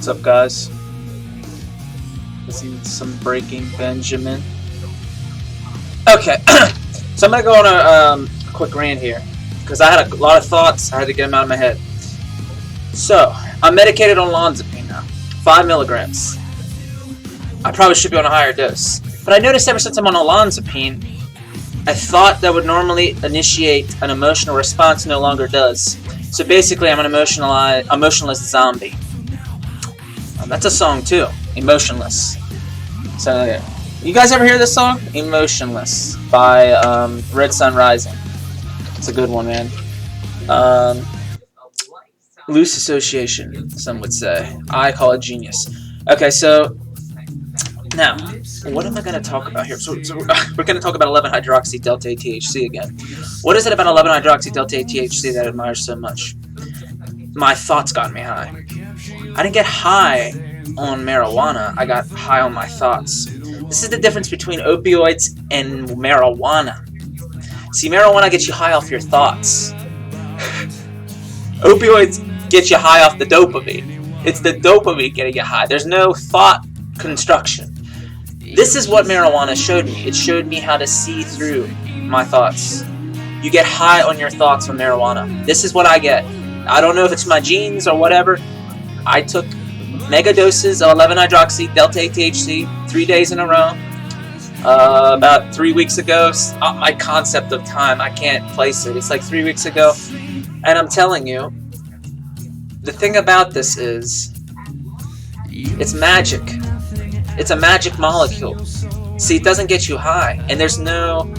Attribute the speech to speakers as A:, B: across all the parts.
A: up, guys? Listening to some Breaking Benjamin. Okay, so I'm gonna go on a quick rant here because I had a lot of thoughts. I had to get them out of my head. So I'm medicated on olanzapine now, 5 milligrams. I probably should be on a higher dose, but I noticed ever since I'm on olanzapine, I thought that would normally initiate an emotional response, no longer does. So basically, I'm an emotionless zombie. That's a song too, Emotionless. So, you guys ever hear this song? Emotionless by Red Sun Rising. It's a good one, man. Loose association, some would say. I call it genius. Okay, so now, what am I going to talk about here? So we're going to talk about 11-hydroxy-delta-THC again. What is it about 11-hydroxy-delta-THC that I admire so much? My thoughts got me high. I didn't get high on marijuana. I got high on my thoughts. This is the difference between opioids and marijuana. See, marijuana gets you high off your thoughts. Opioids get you high off the dopamine. It's the dopamine getting you high. There's no thought construction. This is what marijuana showed me. It showed me how to see through my thoughts. You get high on your thoughts with marijuana. This is what I get. I don't know if it's my genes or whatever. I took mega doses of 11-hydroxy-delta-THC 3 days in a row. About 3 weeks ago. My concept of time, I can't place it. It's like 3 weeks ago. And I'm telling you, the thing about this is, it's magic. It's a magic molecule. See, it doesn't get you high. And there's no,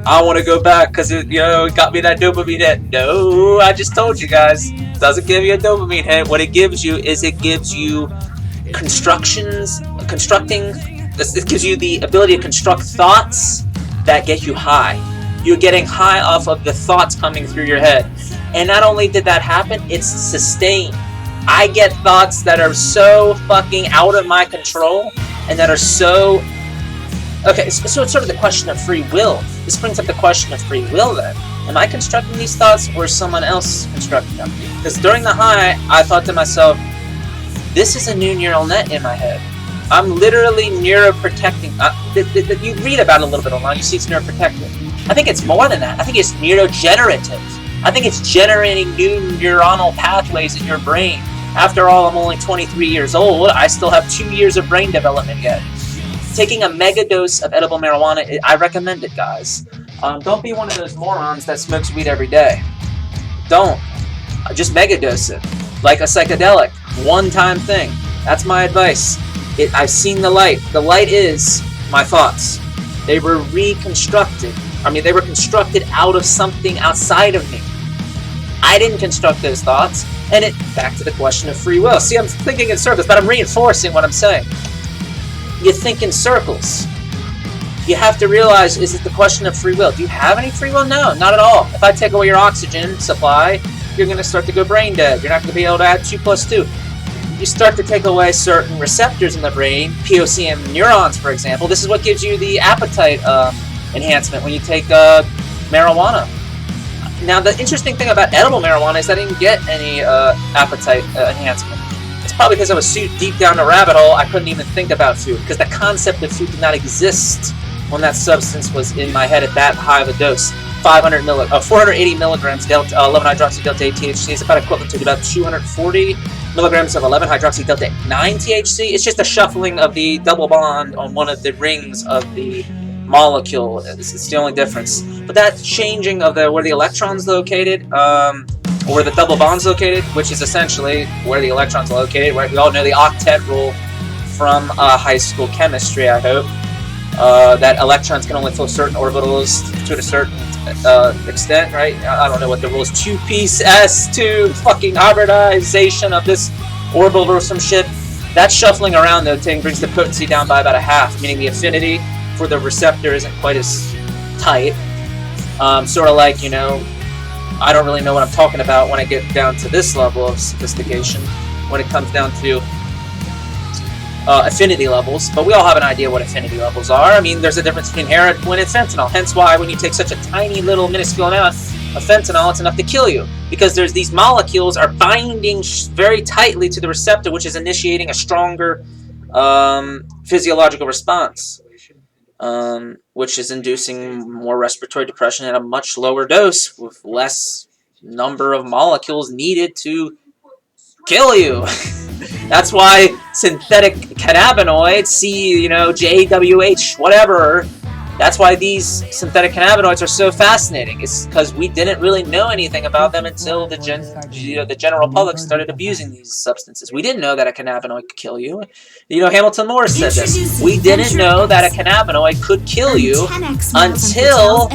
A: I want to go back because it got me that dopamine hit. No, I just told you guys. It doesn't give you a dopamine hit. What it gives you is it gives you it gives you the ability to construct thoughts that get you high. You're getting high off of the thoughts coming through your head. And not only did that happen, it's sustained. I get thoughts that are so fucking out of my control and that are so... Okay, so it's sort of the question of free will. This brings up the question of free will then. Am I constructing these thoughts or is someone else constructing them? Because during the high, I thought to myself, this is a new neural net in my head. I'm literally neuroprotecting. You read about it a little bit online, you see it's neuroprotective. I think it's more than that. I think it's neurogenerative. I think it's generating new neuronal pathways in your brain. After all, I'm only 23 years old. I still have 2 years of brain development yet. Taking a mega dose of edible marijuana, I recommend it, guys. Don't be one of those morons that smokes weed every day. Don't. Just mega dose it. Like a psychedelic. One-time thing. That's my advice. I've seen the light. The light is my thoughts. They were reconstructed. They were constructed out of something outside of me. I didn't construct those thoughts. And back to the question of free will. See, I'm thinking in circles, but I'm reinforcing what I'm saying. You think in circles. You have to realize, is it the question of free will? Do you have any free will? No, not at all. If I take away your oxygen supply, you're going to start to go brain dead. You're not going to be able to add 2 + 2. You start to take away certain receptors in the brain, POCM neurons, for example. This is what gives you the appetite enhancement when you take marijuana. Now, the interesting thing about edible marijuana is I didn't get any appetite enhancement. It's probably because I was so deep down the rabbit hole, I couldn't even think about food, because the concept of food did not exist when that substance was in my head at that high of a dose. 480 milligrams 11-hydroxy-delta-THC is about equivalent to about 240 milligrams of 11-hydroxy-delta-9-THC. It's just a shuffling of the double bond on one of the rings of the molecule. It's the only difference. But that changing of where the electron's located, or where the double bond's located, which is essentially where the electron's located, right? We all know the octet rule from high school chemistry, I hope. That electrons can only fill certain orbitals to a certain extent, right? I don't know what the rule is. 2-piece S2 fucking hybridization of this orbital or some shit. That shuffling around the thing brings the potency down by about a half, meaning the affinity for the receptor isn't quite as tight. Sort of like, I don't really know what I'm talking about when I get down to this level of sophistication, when it comes down to affinity levels, but we all have an idea what affinity levels are. There's a difference between heroin and fentanyl, hence why when you take such a tiny little minuscule amount, of fentanyl, it's enough to kill you. Because there's these molecules are binding very tightly to the receptor, which is initiating a stronger physiological response, which is inducing more respiratory depression at a much lower dose with less number of molecules needed to kill you. That's why synthetic cannabinoids, JWH, whatever, that's why these synthetic cannabinoids are so fascinating. It's because we didn't really know anything about them until the general public started abusing these substances. We didn't know that a cannabinoid could kill you. Hamilton Morris said this. We didn't know that a cannabinoid could kill you until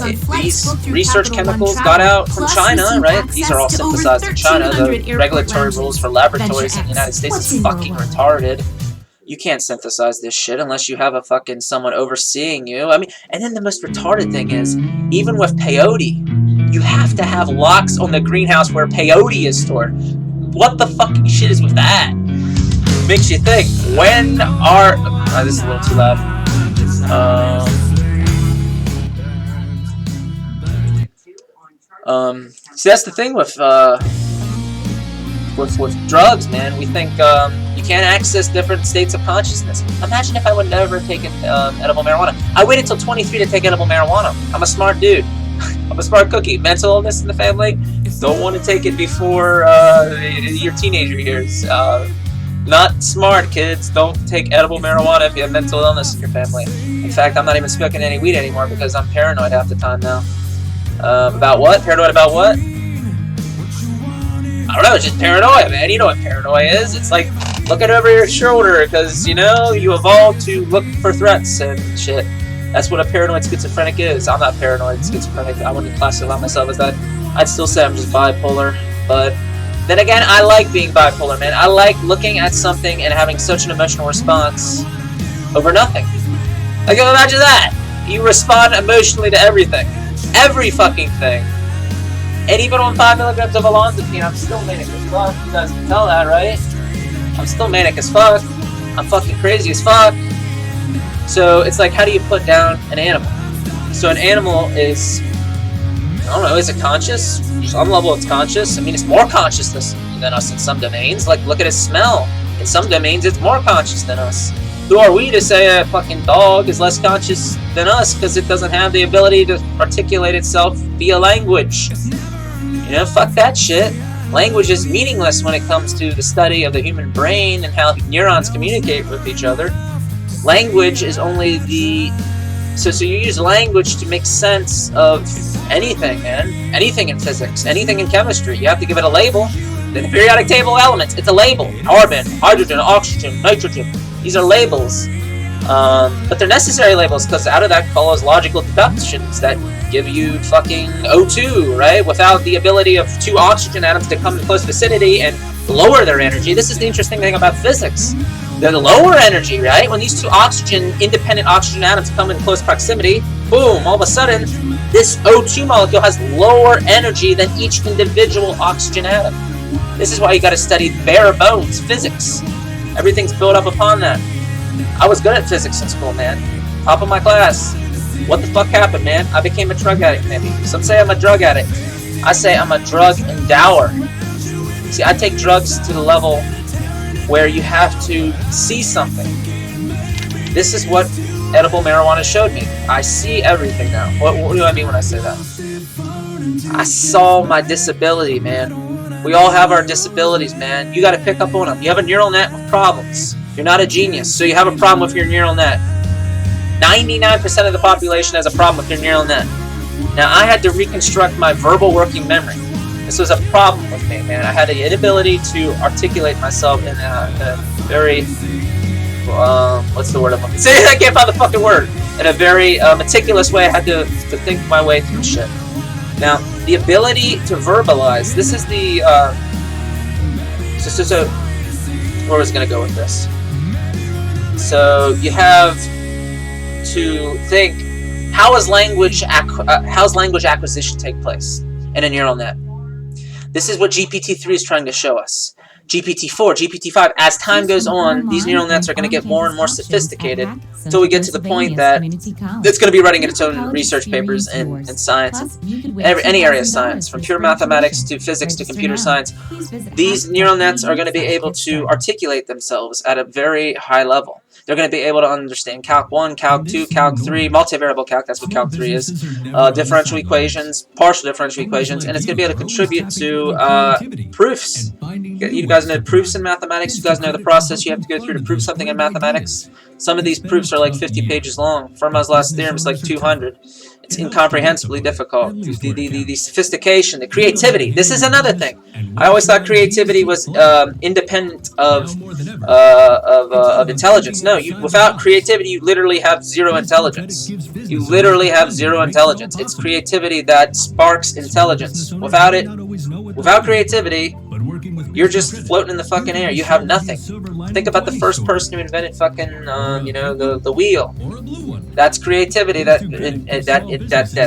A: these research chemicals got out from China, right? These are all synthesized in China. The regulatory rules for laboratories in the United States is fucking retarded. You can't synthesize this shit unless you have a fucking someone overseeing you. I mean, and then the most retarded thing is, even with peyote, you have to have locks on the greenhouse where peyote is stored. What the fucking shit is with that? Makes you think, when are... Oh, this is a little too loud. See, that's the thing with drugs, man. We think you can't access different states of consciousness. Imagine if I would never taken edible marijuana. I waited till 23 to take edible marijuana. I'm a smart dude. I'm a smart cookie. Mental illness in the family. Don't want to take it before your teenager years. Not smart, kids. Don't take edible marijuana if you have mental illness in your family. In fact, I'm not even smoking any weed anymore because I'm paranoid half the time now. About what? Paranoid about what? I don't know, it's just paranoia, man. You know what paranoia is. It's like looking over your shoulder because, you evolved to look for threats and shit. That's what a paranoid schizophrenic is. I'm not paranoid schizophrenic. I wouldn't classify myself as that. I'd still say I'm just bipolar. But then again, I like being bipolar, man. I like looking at something and having such an emotional response over nothing. Like, imagine that. You respond emotionally to everything. Every fucking thing. And even on 5 milligrams of olanzapine, I'm still manic as fuck. You guys can tell that, right? I'm still manic as fuck. I'm fucking crazy as fuck. So it's like, how do you put down an animal? So an animal is, I don't know, is it conscious? Some level it's conscious. I mean, it's more conscious than us in some domains. Like, look at its smell. In some domains, it's more conscious than us. Who are we to say a fucking dog is less conscious than us because it doesn't have the ability to articulate itself via language? Fuck that shit. Language is meaningless when it comes to the study of the human brain and how neurons communicate with each other. Language is only the... So you use language to make sense of anything, man. Anything in physics, anything in chemistry. You have to give it a label. The periodic table of elements, it's a label. Carbon, hydrogen, oxygen, nitrogen. These are labels. But they're necessary labels because out of that follows logical deductions that give you fucking O2, right? Without the ability of two oxygen atoms to come in close vicinity and lower their energy. This is the interesting thing about physics. They're the lower energy, right? When these two independent oxygen atoms come in close proximity, boom, all of a sudden, this O2 molecule has lower energy than each individual oxygen atom. This is why you gotta study bare bones physics. Everything's built up upon that. I was good at physics in school, man. Top of my class. What the fuck happened, man? I became a drug addict, maybe. Some say I'm a drug addict. I say I'm a drug endower. See, I take drugs to the level where you have to see something. This is what edible marijuana showed me. I see everything now. What do I mean when I say that? I saw my disability, man. We all have our disabilities, man. You gotta pick up on them. You have a neural net with problems. You're not a genius, so you have a problem with your neural net. 99% of the population has a problem with your neural net. Now, I had to reconstruct my verbal working memory. This was a problem with me, man. I had the inability to articulate myself in a very, what's the word I'm looking for? See, I can't find the fucking word. In a very meticulous way, I had to think my way through shit. Now, the ability to verbalize, this is the, so where was I going to go with this? So, you have to think, how's language acquisition take place in a neural net? This is what GPT-3 is trying to show us. GPT-4, GPT-5. As time goes on, these neural nets are going to get more and more sophisticated until we get to the point that it's going to be writing its own research papers in science, any area of science, from pure mathematics to physics to computer science. These neural nets are going to be able to articulate themselves at a very high level. They're going to be able to understand Calc 1, Calc 2, Calc 3, multivariable calc, that's what Calc 3 is, differential equations, partial differential equations, and it's going to be able to contribute to proofs. You guys know proofs in mathematics? You guys know the process you have to go through to prove something in mathematics? Some of these proofs are like 50 pages long. Fermat's last theorem is like 200. It's incomprehensibly difficult. The sophistication, the creativity. This is another thing. I always thought creativity was independent of intelligence. No, without creativity, you literally have zero intelligence. You literally have zero intelligence. It's creativity that sparks intelligence. Without it, without creativity, you're just floating in the fucking air. You have nothing. Think about the first person who invented fucking, the wheel. That's creativity that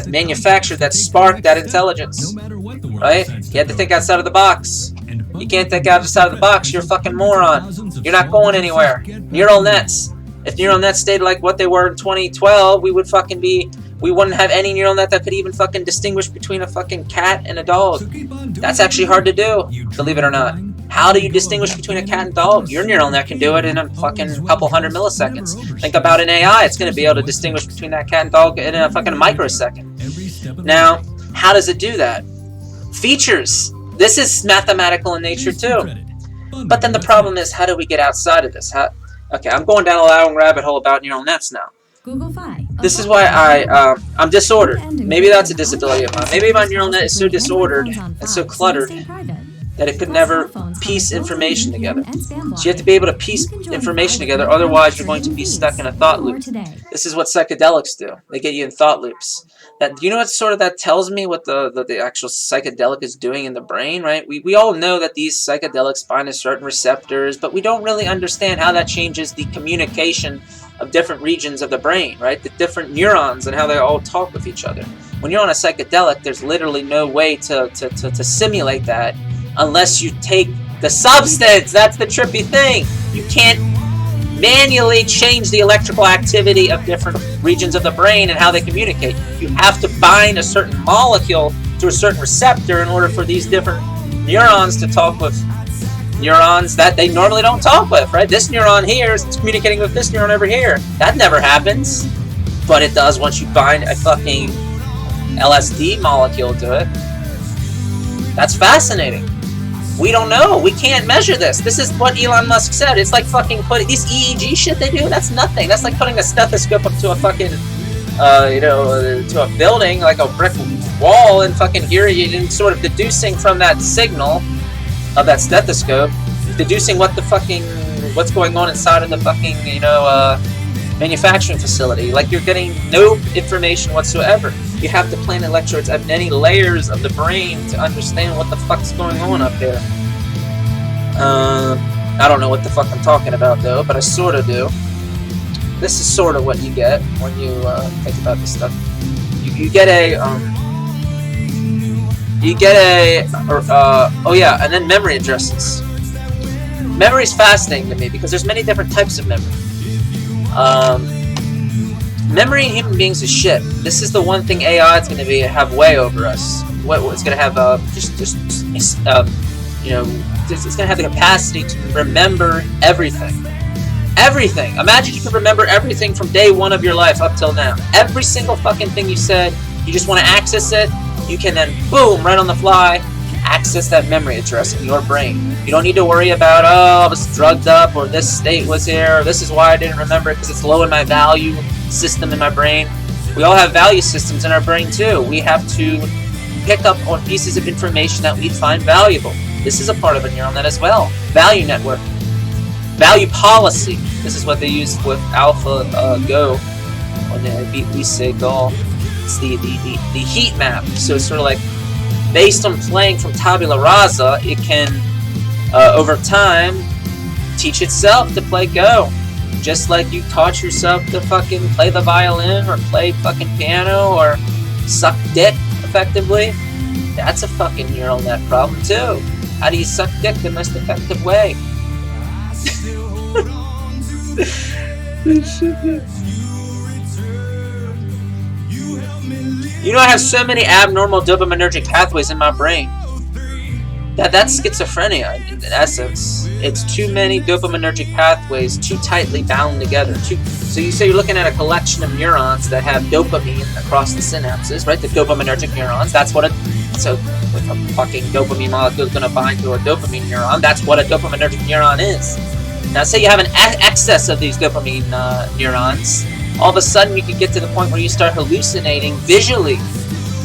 A: manufactured, that sparked that intelligence, right? You had to think outside of the box. You can't think outside of the box. You're a fucking moron. You're not going anywhere. Neural nets. If neural nets stayed like what they were in 2012, we wouldn't have any neural net that could even fucking distinguish between a fucking cat and a dog. That's actually hard to do, believe it or not. How do you distinguish between a cat and dog? Your neural net can do it in a fucking couple hundred milliseconds. Think about an AI. It's going to be able to distinguish between that cat and dog in a fucking microsecond. Now, how does it do that? Features. This is mathematical in nature too. But then the problem is, how do we get outside of this? Okay, I'm going down a long rabbit hole about neural nets now. This is why I'm disordered. Maybe that's a disability of mine. Maybe my neural net is so disordered and so cluttered that it could never piece information together. So you have to be able to piece information together, otherwise you're going to be stuck in a thought loop. This is what psychedelics do. They get you in thought loops. You know what sort of that tells me what the actual psychedelic is doing in the brain, right? We all know that these psychedelics bind to certain receptors, but we don't really understand how that changes the communication of different regions of the brain, right? The different neurons and how they all talk with each other. When you're on a psychedelic, there's literally no way to simulate that unless you take the substance. That's the trippy thing. You can't manually change the electrical activity of different regions of the brain and how they communicate. You have to bind a certain molecule to a certain receptor in order for these different neurons to talk with neurons that they normally don't talk with, right? This neuron here is communicating with this neuron over here. That never happens. But it does once you bind a fucking LSD molecule to it. That's fascinating. We don't know. We can't measure this. This is what Elon Musk said. It's like fucking putting this EEG shit they do. That's nothing. That's like putting a stethoscope up to a fucking, to a building, like a brick wall, and fucking hearing it and sort of deducing from that signal of that stethoscope, deducing what's going on inside of the fucking, manufacturing facility. Like, you're getting no information whatsoever. You have to plant electrodes at many layers of the brain to understand what the fuck's going on up there. I don't know what the fuck I'm talking about though, but I sort of do. This is sort of what you get when you think about this stuff. You get a and then memory addresses. Memory's fascinating to me because there's many different types of memory. Memory in human beings is shit. This is the one thing AI is going to have way over us. It's going to have it's going to have the capacity to remember everything. Everything. Imagine you could remember everything from day one of your life up till now. Every single fucking thing you said. You just want to access it. You can then, boom, right on the fly, access that memory address in your brain. You don't need to worry about, I was drugged up, or this state was here, or this is why I didn't remember it, because it's low in my value system in my brain. We all have value systems in our brain too. We have to pick up on pieces of information that we find valuable. This is a part of a neural net as well. Value network. Value policy. This is what they use with AlphaGo when we say Go. It's the heat map. So it's sort of like, based on playing from tabula rasa, it can, over time, teach itself to play Go. Just like you taught yourself to fucking play the violin or play fucking piano or suck dick effectively. That's a fucking neural net problem too. How do you suck dick the most effective way? You know, I have so many abnormal dopaminergic pathways in my brain. That's schizophrenia in essence. It's too many dopaminergic pathways too tightly bound together. So you say you're looking at a collection of neurons that have dopamine across the synapses, right? The dopaminergic neurons. That's what so if a fucking dopamine molecule is going to bind to a dopamine neuron, that's what a dopaminergic neuron is. Now say you have an excess of these dopamine neurons, all of a sudden you can get to the point where you start hallucinating visually.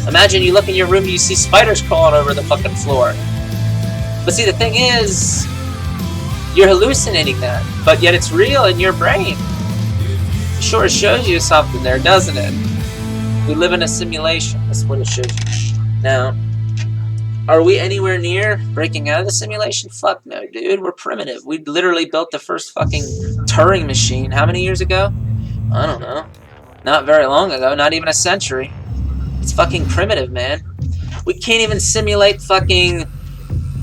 A: Imagine you look in your room and you see spiders crawling over the fucking floor. But see, the thing is, you're hallucinating that, but yet it's real in your brain. Sure, it shows you something there, doesn't it? We live in a simulation. That's what it shows you. Now, are we anywhere near breaking out of the simulation? Fuck no, dude. We're primitive. We literally built the first fucking Turing machine. How many years ago? I don't know. Not very long ago. Not even a century. It's fucking primitive, man. We can't even simulate fucking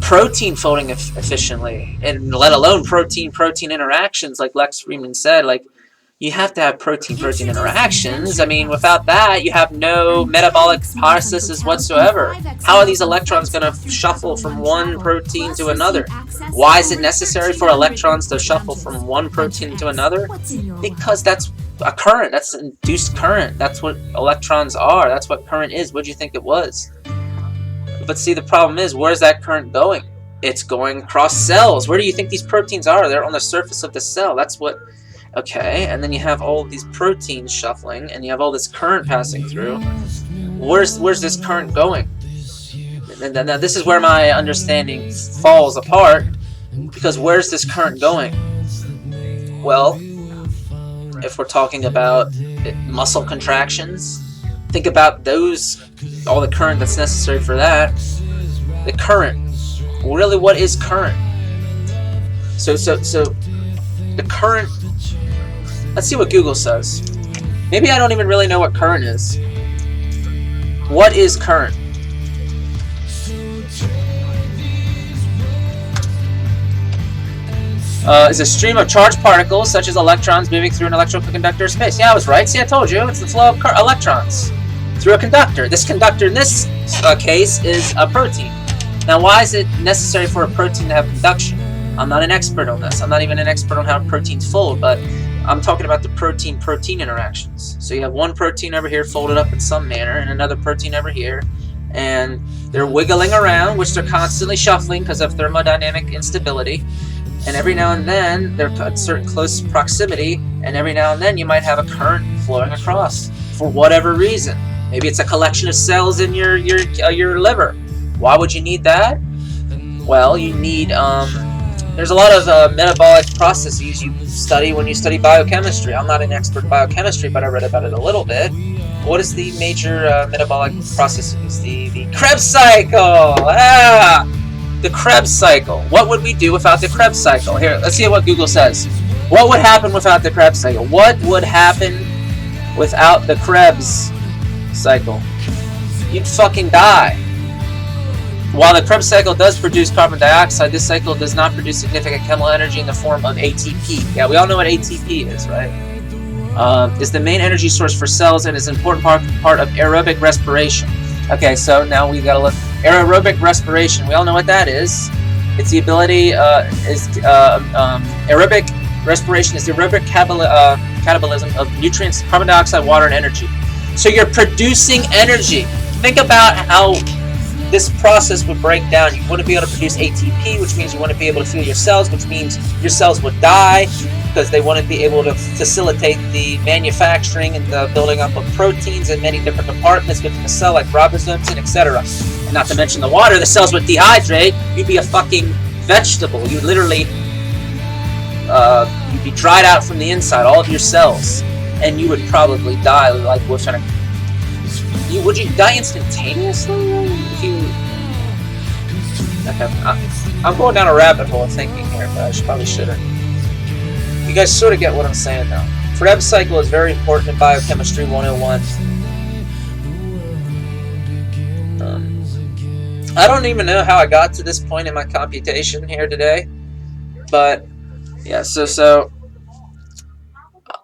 A: protein folding efficiently, and let alone protein-protein interactions, like Lex Freeman said. Like, you have to have protein-protein interactions. I mean, without that, you have no metabolic processes whatsoever. How are these electrons going to shuffle from one protein to another? Why is it necessary for electrons to shuffle from one protein to another? Because that's a current. That's induced current. That's what electrons are. That's what current is. What do you think it was? But see, the problem is, where's that current going? It's going across cells. Where do you think these proteins are? They're on the surface of the cell. That's what... Okay, and then you have all these proteins shuffling, and you have all this current passing through. Where's this current going? And now this is where my understanding falls apart, because where's this current going? Well, if we're talking about muscle contractions, think about those, all the current that's necessary for that. The current. Really, what is current? So the current... Let's see what Google says. Maybe I don't even really know what current is. What is current? Is a stream of charged particles, such as electrons, moving through an electrical conductor of space. Yeah, I was right. See, I told you. It's the flow of electrons through a conductor. This conductor, in this case, is a protein. Now, why is it necessary for a protein to have conduction? I'm not an expert on this. I'm not even an expert on how proteins fold, but I'm talking about the protein-protein interactions. So you have one protein over here folded up in some manner, and another protein over here, and they're wiggling around, which they're constantly shuffling because of thermodynamic instability. And every now and then, they're at certain close proximity, and every now and then you might have a current flowing across for whatever reason. Maybe it's a collection of cells in your liver. Why would you need that? Well, you need... There's a lot of metabolic processes you study when you study biochemistry. I'm not an expert in biochemistry, but I read about it a little bit. What is the major metabolic processes? The Krebs cycle! The Krebs cycle. What would we do without the Krebs cycle? Here, let's see what Google says. What would happen without the Krebs cycle? What would happen without the Krebs cycle? You'd fucking die. While the Krebs cycle does produce carbon dioxide, this cycle does not produce significant chemical energy in the form of ATP. Yeah, we all know what ATP is, right? Is the main energy source for cells and is an important part of aerobic respiration. Okay, so now we gotta look. Aerobic respiration, we all know what that is. It's the ability, aerobic respiration is the aerobic catabolism of nutrients, carbon dioxide, water, and energy. So you're producing energy. Think about how this process would break down. You wouldn't be able to produce ATP, which means you wouldn't be able to fuel your cells, which means your cells would die because they wouldn't be able to facilitate the manufacturing and the building up of proteins in many different departments within the cell, like ribosomes and etc. And not to mention the water, the cells would dehydrate. You'd be a fucking vegetable. You'd literally, you'd be dried out from the inside, all of your cells, and you would probably die. Like we're trying to. Would you die instantaneously? If you... Okay, I'm going down a rabbit hole of thinking here, but I probably shouldn't. You guys sort of get what I'm saying now. Krebs cycle is very important in biochemistry 101. I don't even know how I got to this point in my computation here today, but yeah, so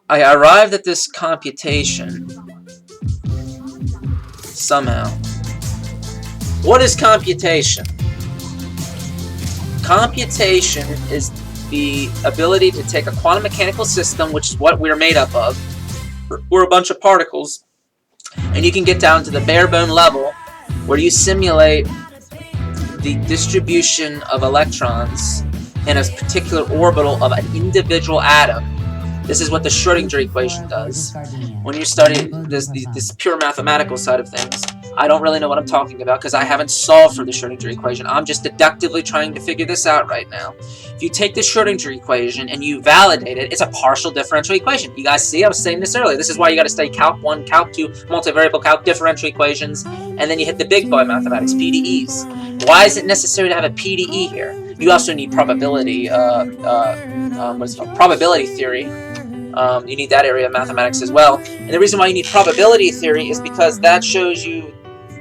A: I arrived at this computation somehow. What is computation? Computation is the ability to take a quantum mechanical system, which is what we're made up of. We're a bunch of particles, and you can get down to the bare bone level where you simulate the distribution of electrons in a particular orbital of an individual atom. This is what the Schrödinger equation does. When you study this pure mathematical side of things, I don't really know what I'm talking about because I haven't solved for the Schrödinger equation. I'm just deductively trying to figure this out right now. If you take the Schrödinger equation and you validate it, it's a partial differential equation. You guys see, I was saying this earlier. This is why you got to study Calc 1, Calc 2, multivariable calc, differential equations, and then you hit the big boy mathematics, PDEs. Why is it necessary to have a PDE here? You also need probability, what's it called? Probability theory. You need that area of mathematics as well. And the reason why you need probability theory is because that shows you,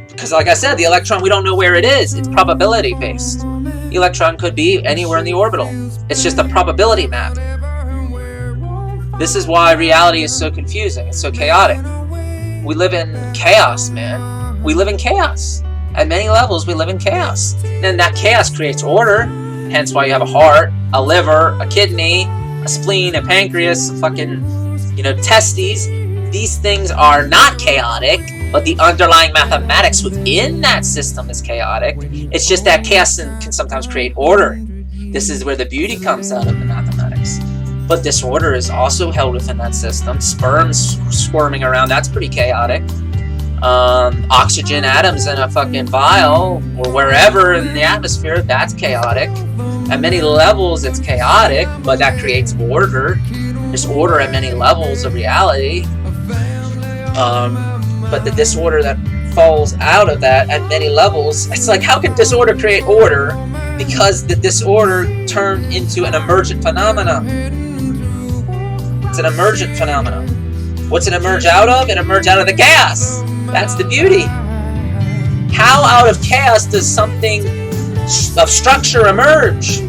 A: because like I said, the electron, we don't know where it is. It's probability based. The electron could be anywhere in the orbital. It's just a probability map. This is why reality is so confusing. It's so chaotic. We live in chaos, man. We live in chaos. At many levels, we live in chaos. And that chaos creates order. Hence why you have a heart, a liver, a kidney, a spleen, a pancreas, a fucking, testes. These things are not chaotic, but the underlying mathematics within that system is chaotic. It's just that chaos can sometimes create order. This is where the beauty comes out of the mathematics. But disorder is also held within that system. Sperms squirming around, that's pretty chaotic. Oxygen atoms in a fucking vial or wherever in the atmosphere, that's chaotic. At many levels, it's chaotic, but that creates order. There's order at many levels of reality. But the disorder that falls out of that at many levels, it's like, how can disorder create order? Because the disorder turned into an emergent phenomena. It's an emergent phenomenon. What's it emerge out of? It emerge out of the chaos. That's the beauty. How out of chaos does something of structure emerge?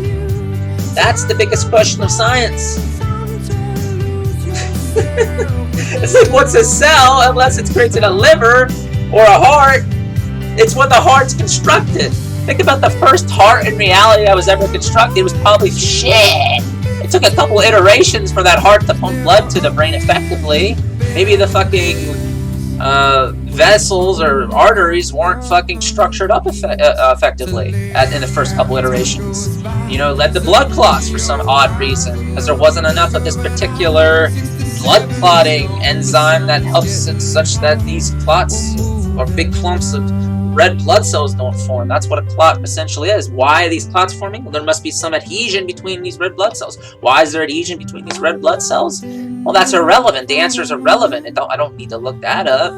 A: That's the biggest question of science. It's like, what's a cell unless it's created a liver or a heart? It's when the heart's constructed. Think about the first heart in reality that was ever constructed. It was probably shit. It took a couple iterations for that heart to pump blood to the brain effectively. Maybe the fucking vessels or arteries weren't fucking structured up effectively in the first couple iterations. Led to blood clots for some odd reason, because there wasn't enough of this particular blood clotting enzyme that helps it such that these clots or big clumps of red blood cells don't form. That's what a clot essentially is. Why are these clots forming? Well, there must be some adhesion between these red blood cells. Why is there adhesion between these red blood cells? Well, that's irrelevant. The answer is irrelevant. I don't need to look that up.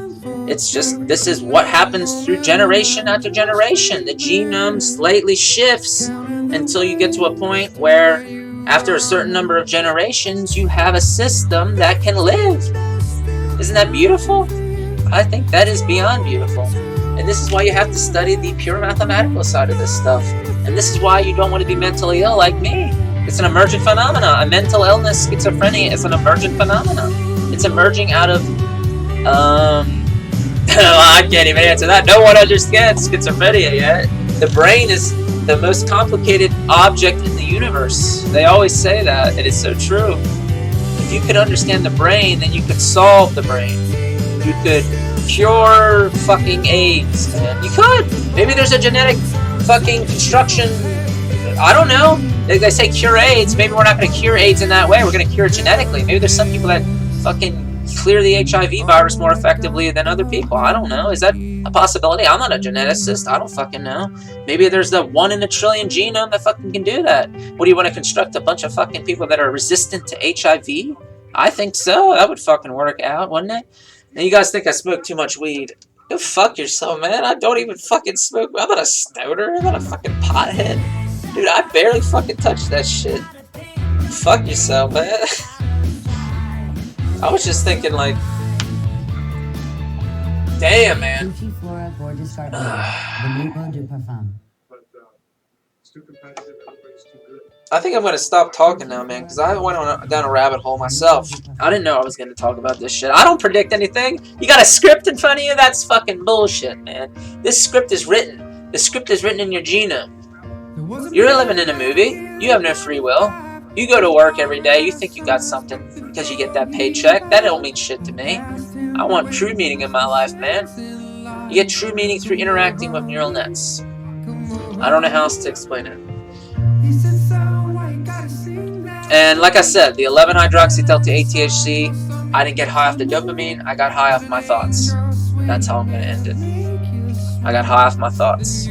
A: It's just, this is what happens through generation after generation. The genome slightly shifts until you get to a point where after a certain number of generations, you have a system that can live. Isn't that beautiful? I think that is beyond beautiful. And this is why you have to study the pure mathematical side of this stuff. And this is why you don't want to be mentally ill like me. It's an emergent phenomenon. A mental illness, schizophrenia, is an emergent phenomenon. It's emerging out of, I can't even answer that. No one understands schizophrenia yet. The brain is the most complicated object in the universe. They always say that, and it's so true. If you could understand the brain, then you could solve the brain. You could cure fucking AIDS, man. You could. Maybe there's a genetic fucking construction. I don't know. They say cure AIDS. Maybe we're not going to cure AIDS in that way. We're going to cure it genetically. Maybe there's some people that fucking clear the HIV virus more effectively than other people. I don't know. Is that a possibility? I'm not a geneticist. I don't fucking know. Maybe there's the 1 in a trillion genome that fucking can do that. What, do you want to construct a bunch of fucking people that are resistant to HIV? I think so. That would fucking work out, wouldn't it? And you guys think I smoke too much weed. Go fuck yourself, man. I don't even fucking smoke. I'm not a stoner. I'm not a fucking pothead. Dude, I barely fucking touch that shit. Fuck yourself, man. I was just thinking, like, damn, man. I think I'm going to stop talking now, man, because I went down a rabbit hole myself. I didn't know I was going to talk about this shit. I don't predict anything. You got a script in front of you? That's fucking bullshit, man. This script is written. The script is written in your genome. You're living in a movie. You have no free will. You go to work every day. You think you got something because you get that paycheck. That don't mean shit to me. I want true meaning in my life, man. You get true meaning through interacting with neural nets. I don't know how else to explain it. And like I said, the 11-hydroxy-delta-8-THC, I didn't get high off the dopamine. I got high off my thoughts. That's how I'm going to end it. I got high off my thoughts.